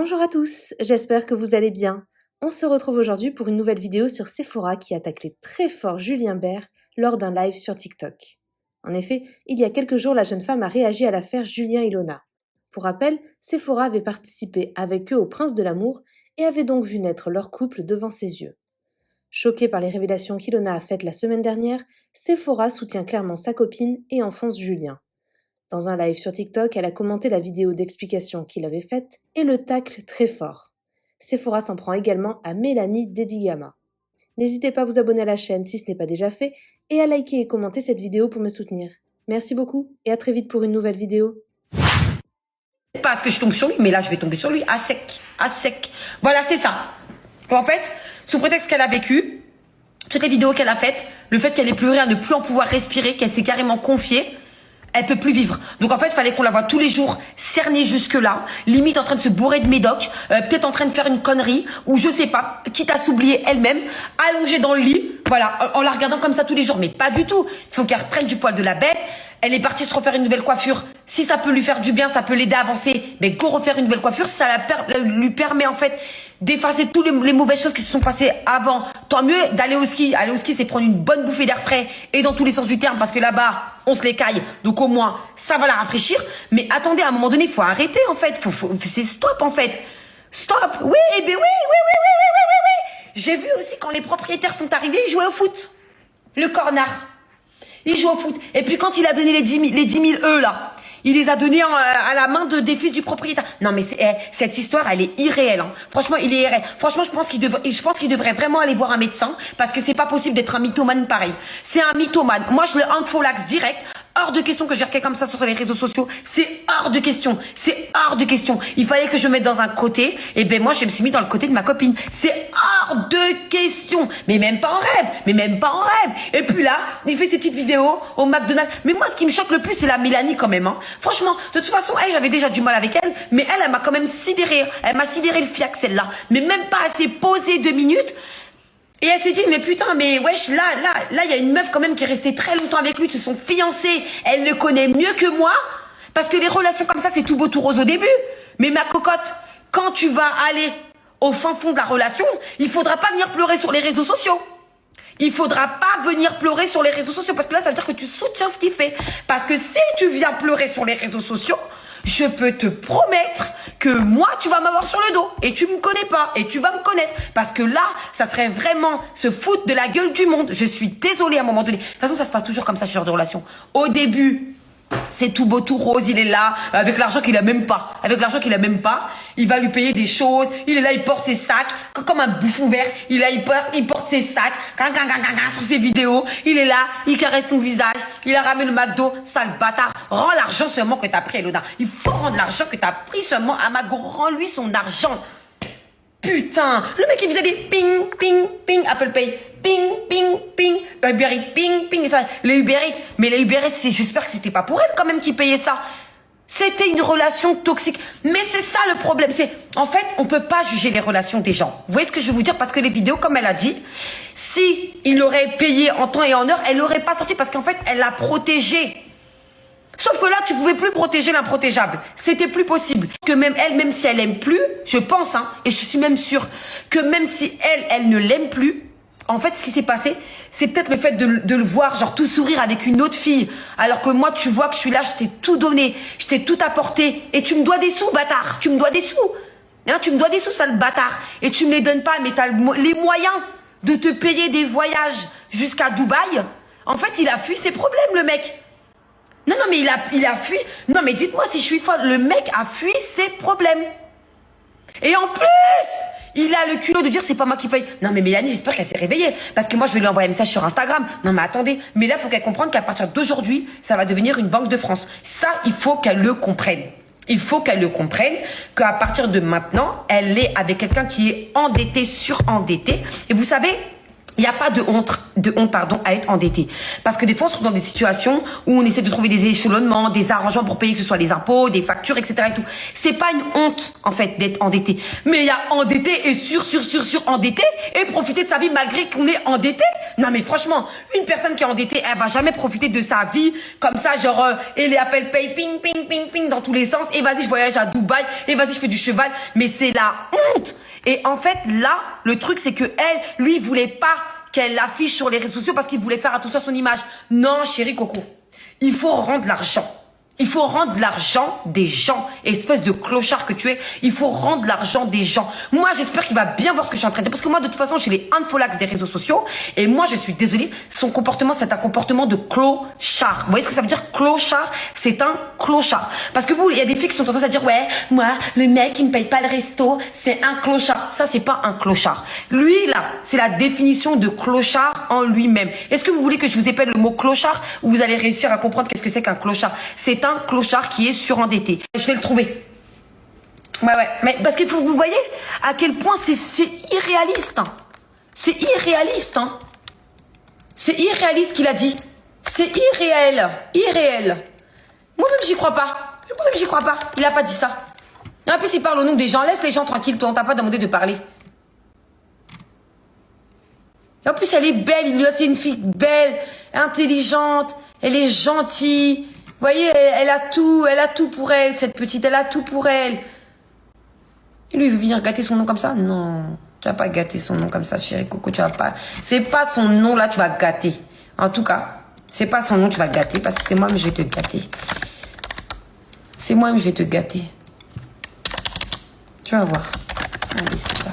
Bonjour à tous, j'espère que vous allez bien. On se retrouve aujourd'hui pour une nouvelle vidéo sur Sephora qui a taclé très fort Julien Bert lors d'un live sur TikTok. En effet, il y a quelques jours, la jeune femme a réagi à l'affaire Julien Ilona. Pour rappel, Sephora avait participé avec eux au Prince de l'amour et avait donc vu naître leur couple devant ses yeux. Choquée par les révélations qu'Ilona a faites la semaine dernière, Sephora soutient clairement sa copine et enfonce Julien. Dans un live sur TikTok, elle a commenté la vidéo d'explication qu'il avait faite et le tacle très fort. Sephora s'en prend également à Mélanie Dedigama. N'hésitez pas à vous abonner à la chaîne si ce n'est pas déjà fait et à liker et commenter cette vidéo pour me soutenir. Merci beaucoup et à très vite pour une nouvelle vidéo. Parce que je tombe sur lui, mais là je vais tomber sur lui à sec, à sec. Voilà, c'est ça. En fait, sous prétexte qu'elle a vécu, toutes les vidéos qu'elle a faites, le fait qu'elle ait pleuré à ne plus en pouvoir respirer, qu'elle s'est carrément confiée, elle peut plus vivre. Donc en fait, il fallait qu'on la voie tous les jours cernée jusque là, limite en train de se bourrer de médoc, peut-être en train de faire une connerie, ou je sais pas, quitte à s'oublier elle-même, allongée dans le lit, voilà, en la regardant comme ça tous les jours. Mais pas du tout. Il faut qu'elle reprenne du poil de la bête. Elle est partie se refaire une nouvelle coiffure. Si ça peut lui faire du bien, ça peut l'aider à avancer, mais go refaire une nouvelle coiffure, ça lui permet en fait d'effacer toutes les mauvaises choses qui se sont passées avant. Tant mieux d'aller au ski. Aller au ski, c'est prendre une bonne bouffée d'air frais et dans tous les sens du terme, parce que là-bas, on se les caille. Donc au moins, ça va la rafraîchir. Mais attendez, à un moment donné, il faut arrêter en fait. C'est stop en fait. Stop. Oui, ben oui. J'ai vu aussi quand les propriétaires sont arrivés, ils jouaient au foot. Le corner. Il joue au foot. Et puis quand il a donné les 10 000 là, il les a donnés à la main des fils du propriétaire. Non mais cette histoire, elle est irréelle. Hein. Franchement, il est irréel. Franchement, je pense qu'il devrait vraiment aller voir un médecin parce que c'est pas possible d'être un mythomane pareil. C'est un mythomane. Moi, je le unfollow direct. Hors de question que je regarde comme ça sur les réseaux sociaux. C'est hors de question. C'est hors de question. Il fallait que je me mette dans un côté. Et ben moi, je me suis mis dans le côté de ma copine. C'est hors de question. Mais même pas en rêve. Et puis là, il fait ses petites vidéos au McDonald's. Mais moi, ce qui me choque le plus, c'est la Mélanie quand même. Hein. Franchement, de toute façon, j'avais déjà du mal avec elle. Mais elle m'a quand même sidéré. Elle m'a sidéré le fiac, celle-là. Mais même pas assez posée 2 minutes. Et elle s'est dit, mais putain, mais wesh, là, il y a une meuf quand même qui est restée très longtemps avec lui, ils se sont fiancés, elle le connaît mieux que moi, parce que les relations comme ça, c'est tout beau, tout rose au début. Mais ma cocotte, quand tu vas aller au fin fond de la relation, il faudra pas venir pleurer sur les réseaux sociaux. Il faudra pas venir pleurer sur les réseaux sociaux, parce que là, ça veut dire que tu soutiens ce qu'il fait. Parce que si tu viens pleurer sur les réseaux sociaux, je peux te promettre que moi, tu vas m'avoir sur le dos. Et tu me connais pas. Et tu vas me connaître. Parce que là, ça serait vraiment se foutre de la gueule du monde. Je suis désolée à un moment donné. De toute façon, ça se passe toujours comme ça, ce genre de relation. Au début, c'est tout beau, tout rose. Il est là, avec l'argent qu'il a même pas. Il va lui payer des choses. Il est là, il porte ses sacs. Comme un bouffon vert. Il est là, il porte ses sacs. Sur ses vidéos. Il est là, il caresse son visage. Il a ramené le McDo. Sale bâtard. Rends l'argent seulement que t'as pris, Elona. Il faut rendre l'argent que t'as pris seulement à Mago. Rends-lui son argent. Putain. Le mec, il faisait des ping, ping, ping. Apple Pay. Ping, ping, ping. Uber Eats, ping, ping. Ça, les Uber Eats. Mais les Uber Eats, j'espère que c'était pas pour elle quand même qui payait ça. C'était une relation toxique. Mais c'est ça le problème. En fait, on peut pas juger les relations des gens. Vous voyez ce que je veux vous dire? Parce que les vidéos, comme elle a dit, si il aurait payé en temps et en heure, elle l'aurait pas sorti parce qu'en fait, elle l'a protégé. Sauf que là, tu pouvais plus protéger l'improtégeable. C'était plus possible. Que même elle, même si elle aime plus, je pense, hein, et je suis même sûre que même si elle ne l'aime plus, en fait, ce qui s'est passé, c'est peut-être le fait de le voir, genre, tout sourire avec une autre fille. Alors que moi, tu vois que je suis là, je t'ai tout donné, je t'ai tout apporté. Et tu me dois des sous, bâtard. Tu me dois des sous. Hein, tu me dois des sous, sale bâtard. Et tu me les donnes pas, mais t'as les moyens de te payer des voyages jusqu'à Dubaï. En fait, il a fui ses problèmes, le mec. Non, mais il a fui. Non, mais dites-moi si je suis folle. Le mec a fui ses problèmes. Et en plus, il a le culot de dire c'est pas moi qui paye. Non mais Mélanie, j'espère qu'elle s'est réveillée. Parce que moi, je vais lui envoyer un message sur Instagram. Non mais attendez. Mais là, il faut qu'elle comprenne qu'à partir d'aujourd'hui, ça va devenir une Banque de France. Ça, il faut qu'elle le comprenne. Il faut qu'elle le comprenne qu'à partir de maintenant, elle est avec quelqu'un qui est endetté, surendetté. Et vous savez, Il n'y a pas de honte, pardon, à être endetté. Parce que des fois, on se trouve dans des situations où on essaie de trouver des échelonnements, des arrangements pour payer, que ce soit les impôts, des factures, etc. et tout. C'est pas une honte, en fait, d'être endetté. Mais il y a endetté et sur endetté et profiter de sa vie malgré qu'on est endetté. Non, mais franchement, une personne qui est endettée, elle va jamais profiter de sa vie comme ça, genre, et les appels paye, ping, ping, ping, ping, dans tous les sens. Et vas-y, je voyage à Dubaï. Et vas-y, je fais du cheval. Mais c'est la honte. Et en fait, là, le truc, c'est que elle, lui, il voulait pas qu'elle l'affiche sur les réseaux sociaux parce qu'il voulait faire à tout ça son image. Non, chérie Coco. Il faut rendre l'argent. Il faut rendre l'argent des gens. Espèce de clochard que tu es. Il faut rendre l'argent des gens. Moi, j'espère qu'il va bien voir ce que je suis en train de dire. Parce que moi, de toute façon, je l'ai unfollow des réseaux sociaux. Et moi, je suis désolée. Son comportement, c'est un comportement de clochard. Vous voyez ce que ça veut dire, clochard? C'est un clochard. Parce que vous, il y a des filles qui sont tendance à dire, ouais, moi, le mec, il me paye pas le resto. C'est un clochard. Ça, c'est pas un clochard. Lui, là, c'est la définition de clochard en lui-même. Est-ce que vous voulez que je vous épelle le mot clochard ou vous allez réussir à comprendre qu'est-ce que c'est qu'un clochard? C'est un clochard qui est surendetté. Je vais le trouver. Ouais. Mais parce qu'il faut que vous voyez à quel point c'est irréaliste. Hein. C'est irréaliste. Hein. C'est irréaliste qu'il a dit. C'est irréel. Irréel. Moi-même, j'y crois pas. Moi-même, j'y crois pas. Il a pas dit ça. En plus, il parle au nom des gens. Laisse les gens tranquilles. Toi, on t'a pas demandé de parler. Et en plus, elle est belle. C'est une fille belle, intelligente. Elle est gentille. Vous voyez, elle a tout pour elle, cette petite, elle a tout pour elle. Et lui, il veut venir gâter son nom comme ça? Non, tu vas pas gâter son nom comme ça, chérie Coco, tu vas pas. C'est pas son nom là, tu vas gâter. En tout cas, c'est pas son nom, tu vas gâter, parce que c'est moi-même, je vais te gâter. C'est moi-même, je vais te gâter. Tu vas voir. Allez, c'est pas.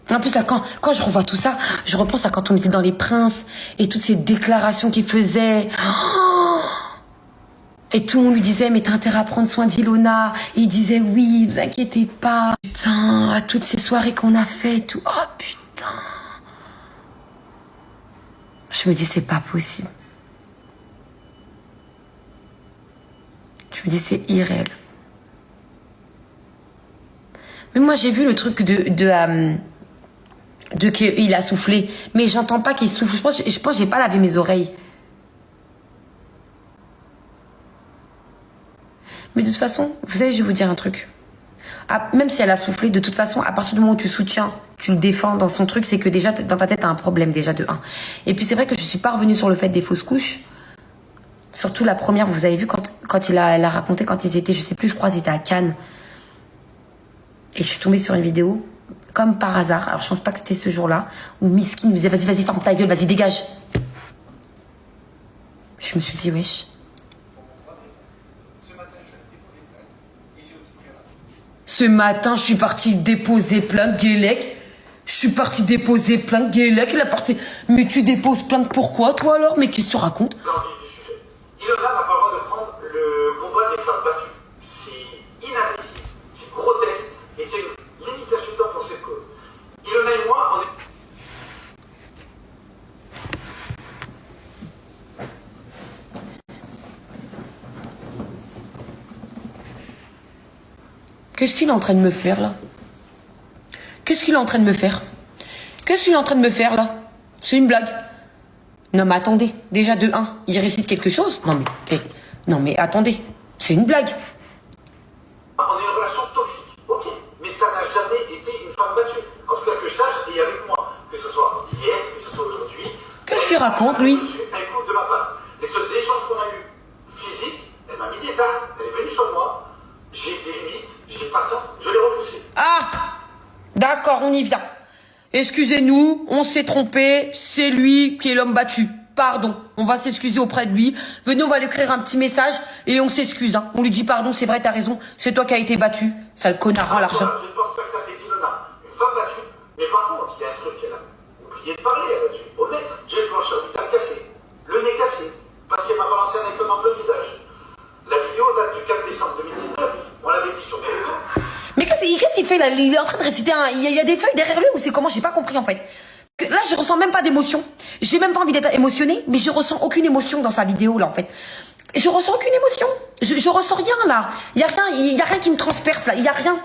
En plus, là, quand je revois tout ça, je repense à quand on était dans Les Princes et toutes ces déclarations qu'il faisait. Oh, et tout le monde lui disait, mais t'as intérêt à prendre soin d'Ilona. Il disait, oui, vous inquiétez pas. Putain, à toutes ces soirées qu'on a fait et tout. Oh, putain. Je me dis, c'est pas possible. Je me dis, c'est irréel. Mais moi, j'ai vu le truc de qu'il a soufflé, mais j'entends pas qu'il souffle. Je pense que j'ai pas lavé mes oreilles. Mais de toute façon, vous savez, je vais vous dire un truc. Même si elle a soufflé, de toute façon, à partir du moment où tu soutiens, tu le défends dans son truc, c'est que déjà, dans ta tête, t'as un problème, déjà, de 1. Et puis, c'est vrai que je suis pas revenue sur le fait des fausses couches. Surtout la première, vous avez vu, quand elle a raconté, quand ils étaient, je sais plus, je crois, ils étaient à Cannes. Et je suis tombée sur une vidéo, comme par hasard, alors je pense pas que c'était ce jour-là, où Miskin me disait, vas-y, ferme ta gueule, vas-y, dégage. Je me suis dit, wesh. Ce matin, je suis partie déposer plainte, Guélec. Je suis partie déposer plainte, Guélec. Il a porté. Mais tu déposes plainte pourquoi, toi alors? Mais qu'est-ce que tu racontes? Ilona n'a pas le droit de prendre le combat des femmes battues. C'est inadmissible, c'est grotesque et c'est limite insultant pour cette cause. Ilona et moi, on est. Qu'est-ce qu'il est en train de me faire là? Qu'est-ce qu'il est en train de me faire? Qu'est-ce qu'il est en train de me faire là? C'est une blague. Non mais attendez, déjà de 1, il récite quelque chose? Non mais attendez, c'est une blague. On est une relation toxique, ok, mais ça n'a jamais été une femme battue. En tout cas que je sache, et avec moi, que ce soit hier, que ce soit aujourd'hui. Qu'est-ce qu'il raconte lui? Un coup de ma part. Les seuls échanges qu'on a eu physiques, elle m'a mis des tartes, elle est venue sur moi, j'ai des limites, j'ai pas ça, je l'ai repoussée. Ah, d'accord, on y vient. Excusez-nous, on s'est trompé, c'est lui qui est l'homme battu. Pardon, on va s'excuser auprès de lui. Venez, on va lui écrire un petit message et on s'excuse. Hein. On lui dit pardon, c'est vrai, t'as raison, c'est toi qui as été battu. Sale connard, rends l'argent. Je ne pense pas que ça fait Ilona, une femme battue. Mais par contre, il y a un truc qu'elle a oublié de parler, elle a dû omettre. J'ai le blancheur du teint cassé, le nez cassé, parce qu'elle m'a balancé un iPhone dans le visage. La vidéo date du 4 décembre 2019, on l'avait dit sur mes réseaux. Mais qu'est-ce qu'il fait là? Il est en train de réciter il y a des feuilles derrière lui ou c'est comment? J'ai pas compris en fait. Là, je ressens même pas d'émotion. J'ai même pas envie d'être émotionnée, mais je ressens aucune émotion dans sa vidéo là en fait. Je ressens aucune émotion. Je ressens rien là. Il y a rien qui me transperce là. Il y a rien.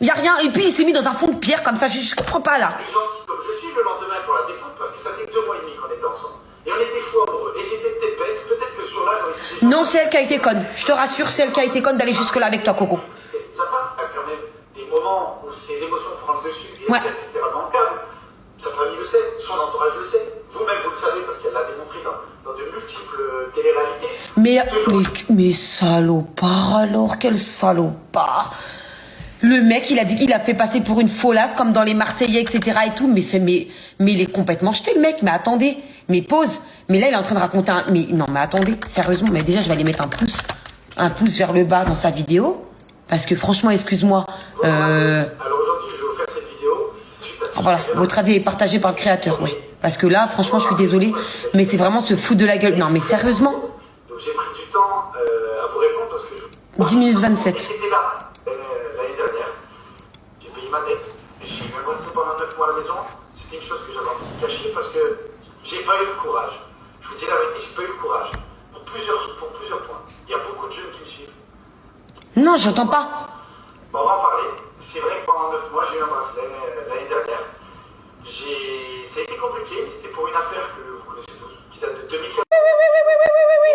Il y a rien. Et puis il s'est mis dans un fond de pierre comme ça. Je comprends pas là. Et gentil comme je suis le lendemain pour la défendre parce que ça fait 2 mois et demi qu'on était ensemble. Et on était fous amoureux. Et j'étais peut-être bête. Peut-être que ce jour-là, j'aurais été... Non, c'est elle qui a été conne. Je te rassure, c'est elle qui a été conne d'aller jusque-là avec toi, Coco. Ça va, il y a quand même des moments où ses émotions prennent le dessus. Et Ouais. elle est littéralement calme. Sa famille le sait, son entourage le sait. Vous-même, vous le savez parce qu'elle l'a démontré dans de multiples téléréalités. Mais salopard alors, quel salopard. Le mec, il a dit qu'il a fait passer pour une folasse comme dans les Marseillais, etc. et tout. Mais il est complètement jeté, le mec. Mais attendez, mais pause. Mais là, il est en train de raconter un... Mais non, mais attendez, sérieusement. Mais déjà, je vais aller mettre un pouce vers le bas dans sa vidéo. Parce que franchement, excuse-moi. Alors aujourd'hui, je vais vous faire cette vidéo. Voilà, votre avis est partagé par le créateur, oui. Parce que là, franchement, je suis désolée. Mais c'est vraiment de se foutre de la gueule. Non, mais sérieusement. Donc j'ai pris du temps à vous répondre parce que... 10 minutes 27. J'étais là l'année dernière. J'ai payé ma dette. J'ai eu un boisson pendant 9 mois à la maison. C'était une chose que j'avais envie de cacher parce que j'ai pas eu le courage. Je vous dis la vérité, j'ai pas eu le courage. Pour plusieurs points. Il y a beaucoup de jeunes qui me suivent. Non, j'entends pas. Bon, on va en parler. C'est vrai que pendant 9 mois, j'ai eu un bracelet l'année dernière. Ça a été compliqué, mais c'était pour une affaire que vous connaissez tous, qui date de 2014. Oui.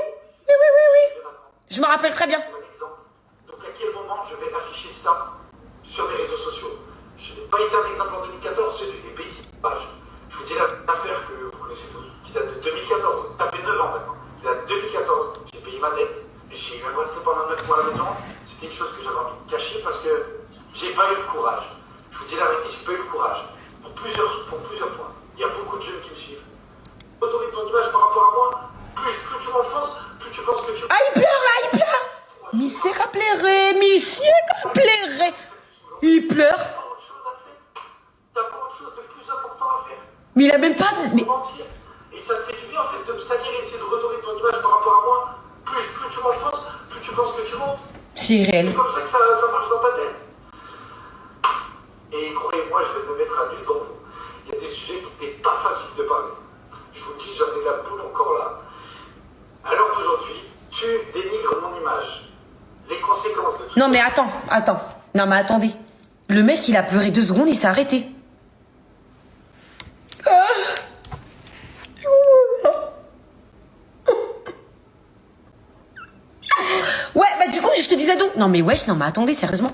Je me rappelle très bien. Un exemple. Donc à quel moment je vais afficher ça sur mes réseaux sociaux? Je n'ai pas été un exemple en 2014, j'ai vu des bêtises. Je vous dis l'affaire que vous connaissez tous, qui date de 2014. Ça fait 9 ans maintenant. Qui date de 2014. J'ai payé ma dette. J'ai eu un bracelet pendant 9 mois à la maison. C'était une chose que j'avais envie de cacher parce que j'ai pas eu le courage. Je vous dis la vérité, j'ai pas eu le courage. Pour plusieurs points. Il y a beaucoup de jeunes qui me suivent. Autorise ton image par rapport à moi. Plus tu m'enfonces, plus tu penses que tu... Ah, il pleure là, il pleure. Mais c'est qu'à pleurer, Il pleure. T'as pas autre chose à faire. T'as pas autre chose de plus important à faire. Mais il a même pas... Mais... Mentir. Et ça te fait du bien en fait de me salir et essayer de redorer ton image par rapport à moi. Plus tu m'enfonces, plus tu penses que tu montes. C'est réel. C'est comme ça que ça marche dans ta tête. Et croyez-moi, je vais me mettre à nu devant vous. Il y a des sujets qui n'étaient pas faciles de parler. Je vous dis, j'en ai la boule encore là. À l'heure d'aujourd'hui, tu dénigres mon image. Les conséquences de tout. Non, mais attends. Non, mais attendez. Le mec, il a pleuré 2 secondes, il s'est arrêté. Ouais, bah du coup, je te disais donc... Non, mais wesh, non, mais attendez, sérieusement.